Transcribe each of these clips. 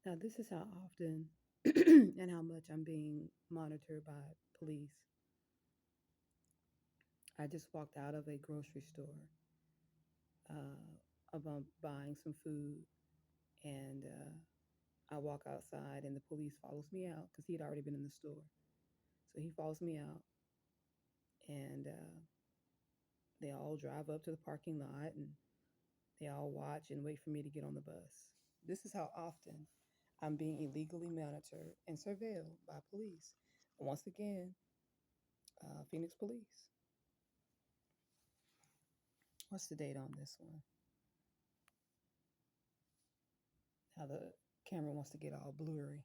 Now, this is how often and how much I'm being monitored by police. I just walked out of a grocery store about buying some food, and I walk outside, and the police follows me out because he had already been in the store. So he follows me out, and they all drive up to the parking lot, and they all watch and wait for me to get on the bus. This is how often I'm being illegally monitored and surveilled by police. Once again, Phoenix Police. What's the date on this one? How the camera wants to get all blurry.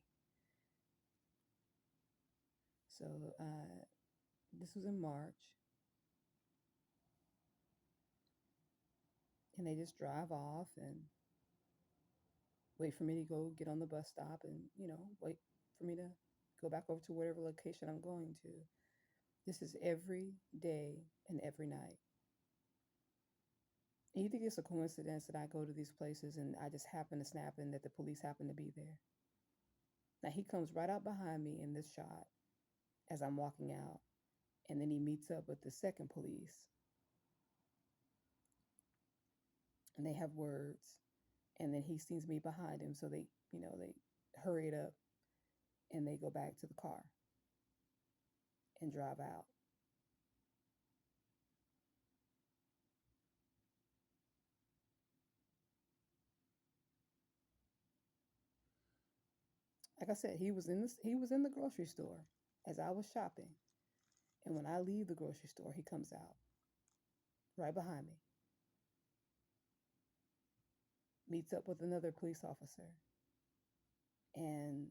So this was in March, and they just drive off and wait for me to go get on the bus stop, and wait for me to go back over to whatever location I'm going to. This is every day and every night. You think it's a coincidence that I go to these places and I just happen to snap in that the police happen to be there? Now he comes right out behind me in this shot as I'm walking out, and then he meets up with the second police, and they have words, and then he sees me behind him, so they hurry it up, and they go back to the car and drive out. Like I said, he was in the grocery store as I was shopping, and when I leave the grocery store, he comes out right behind me, meets up with another police officer, and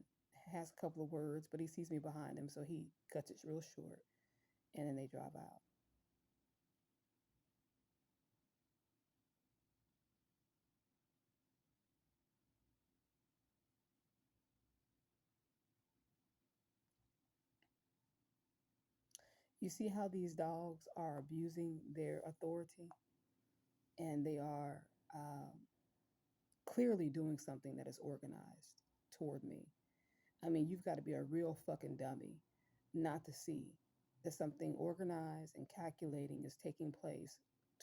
has a couple of words, but he sees me behind him, so he cuts it real short, and then they drive out. You see how these dogs are abusing their authority, and they are um, clearly doing something that is organized toward me. I mean, you've got to be a real fucking dummy not to see that something organized and calculating is taking place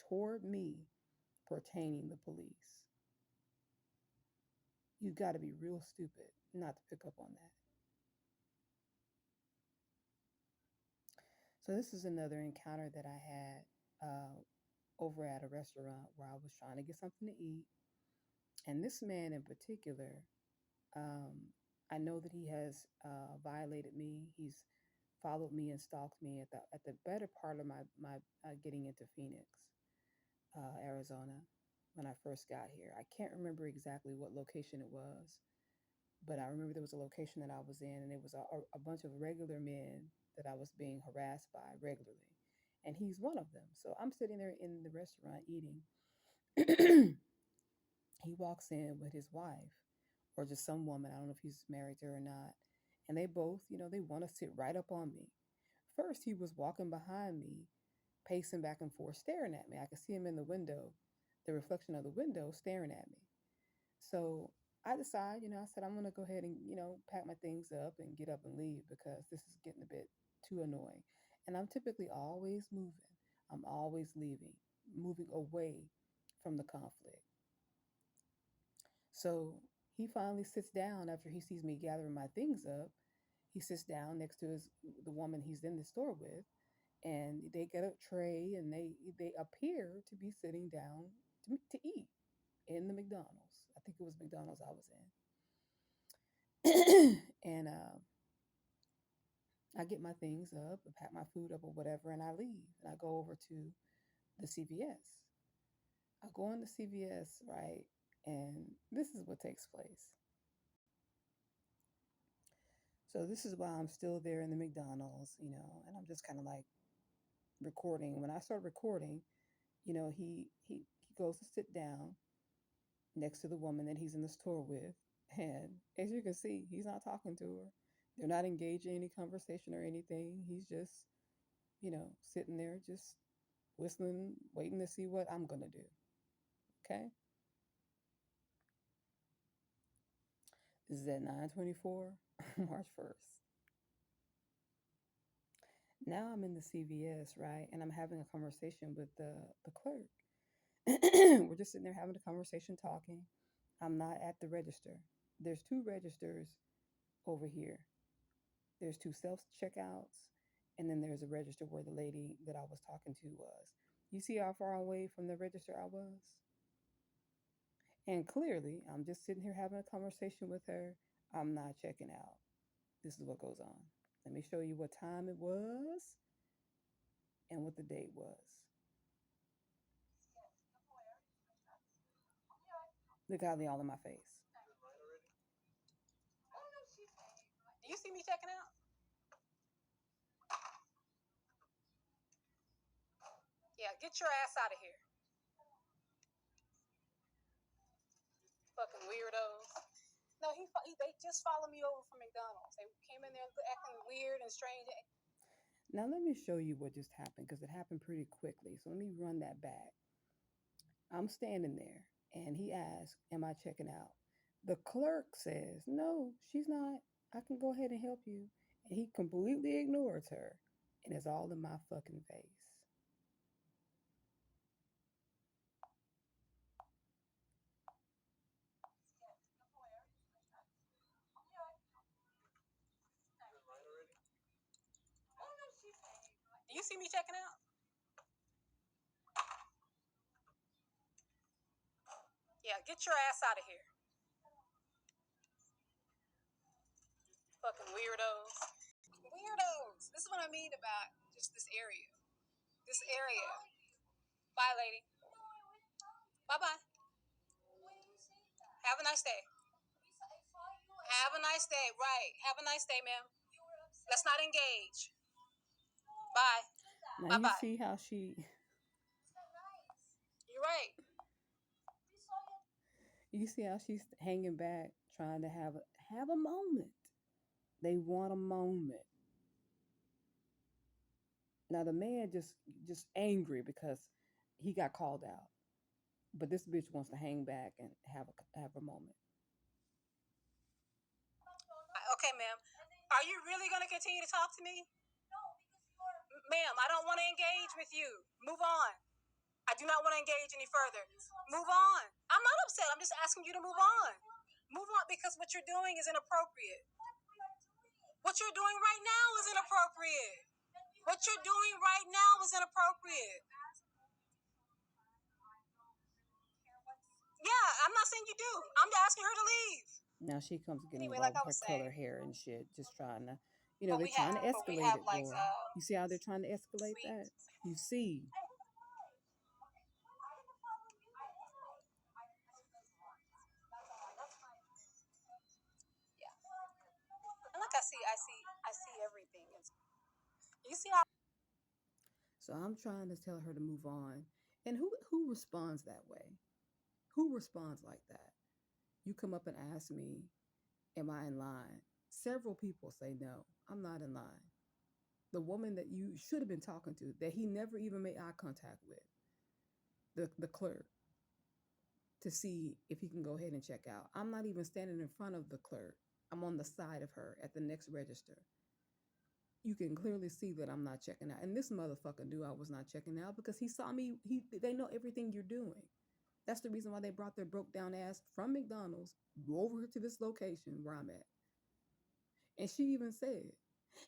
toward me pertaining the police. You've got to be real stupid not to pick up on that. So this is another encounter that I had over at a restaurant where I was trying to get something to eat, and this man in particular, um, I know that he has violated me. He's followed me and stalked me at the better part of my getting into Phoenix, Arizona, when I first got here. I can't remember exactly what location it was, but I remember there was a location that I was in, and it was a bunch of regular men that I was being harassed by regularly. And he's one of them. So I'm sitting there in the restaurant eating. He walks in with his wife or just some woman. I don't know if he's married to her or not. And they both, they want to sit right up on me. First, he was walking behind me, pacing back and forth, staring at me. I could see him in the window, the reflection of the window, staring at me. So I decide, I said, I'm going to go ahead and, pack my things up and get up and leave because this is getting a bit too annoying. And I'm typically always moving, I'm always leaving, moving away from the conflict. So he finally sits down after he sees me gathering my things up. He sits down next to the woman he's in the store with, and they get a tray and they appear to be sitting down to eat in the McDonald's. I think it was McDonald's I was in. And I get my things up, I pack my food up or whatever, and I leave. And I go over to the CVS. I go in the CVS, right? And this is what takes place. So this is why I'm still there in the McDonald's, and I'm just kind of like recording. When I start recording, he goes to sit down next to the woman that he's in the store with, and as you can see, he's not talking to her. They're not engaging in any conversation or anything. He's just, sitting there, just whistling, waiting to see what I'm gonna do. Okay. Is that 9/24? March 1st. Now I'm in the CVS, right? And I'm having a conversation with the clerk. We're just sitting there having a conversation, talking. I'm not at the register. There's two registers over here. There's two self checkouts, and then there's a register where the lady that I was talking to was. You see how far away from the register I was? And clearly, I'm just sitting here having a conversation with her. I'm not checking out. This is what goes on. Let me show you what time it was and what the date was. Look how they all in my face. Do you see me checking out? Yeah, get your ass out of here. Fucking weirdos. No, they just followed me over from McDonald's. They came in there acting weird and strange. Now let me show you what just happened because it happened pretty quickly. So let me run that back. I'm standing there and he asks, "Am I checking out?" The clerk says, "No, she's not. I can go ahead and help you." And he completely ignores her and it's all in my fucking face. Do you see me checking out? Yeah, get your ass out of here. Fucking weirdos. Weirdos. This is what I mean about just this area. This area. Bye, lady. Bye bye. Have a nice day. Have a nice day. Right. Have a nice day, ma'am. Let's not engage. Bye. Now bye. You see how she. You're right. You see how she's hanging back, trying to have a moment. They want a moment. Now the man just angry because he got called out, but this bitch wants to hang back and have a moment. Okay, ma'am. Are you really going to continue to talk to me? Ma'am, I don't want to engage with you. Move on. I do not want to engage any further. Move on. I'm not upset. I'm just asking you to move on. Move on because what you're doing is inappropriate. What you're doing right now is inappropriate. What you're doing right now is inappropriate. Yeah, I'm not saying you do. I'm asking her to leave. Now she comes getting anyway, involved with her color hair and shit, just trying to, they're trying to escalate it, boy. You see how they're trying to escalate that? You see. And like I see everything. You see how? So I'm trying to tell her to move on. And who responds that way? Who responds like that? You come up and ask me, "Am I in line?" Several people say no, I'm not in line. The woman that you should have been talking to, that he never even made eye contact with, the clerk, to see if he can go ahead and check out. I'm not even standing in front of the clerk. I'm on the side of her at the next register. You can clearly see that I'm not checking out. And this motherfucker knew I was not checking out because he saw me. They know everything you're doing. That's the reason why they brought their broke down ass from McDonald's over here to this location where I'm at. And she even said,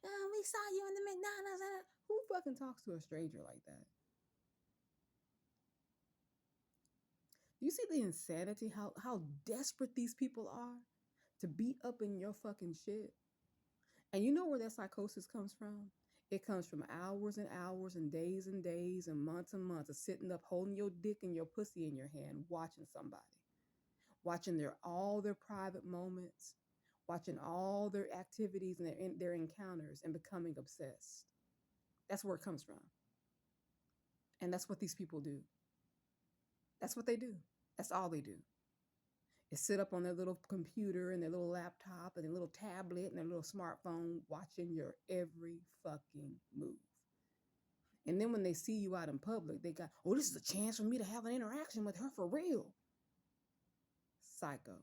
"Oh, we saw you in the McDonald's." Who fucking talks to a stranger like that? You see the insanity, how desperate these people are to be up in your fucking shit? And you know where that psychosis comes from? It comes from hours and hours and days and months of sitting up holding your dick and your pussy in your hand, watching somebody, watching all their private moments, watching all their activities and their encounters and becoming obsessed. That's where it comes from. And that's what these people do. That's what they do. That's all they do. Is sit up on their little computer and their little laptop and their little tablet and their little smartphone watching your every fucking move. And then when they see you out in public, they got, "Oh, this is a chance for me to have an interaction with her for real." Psycho.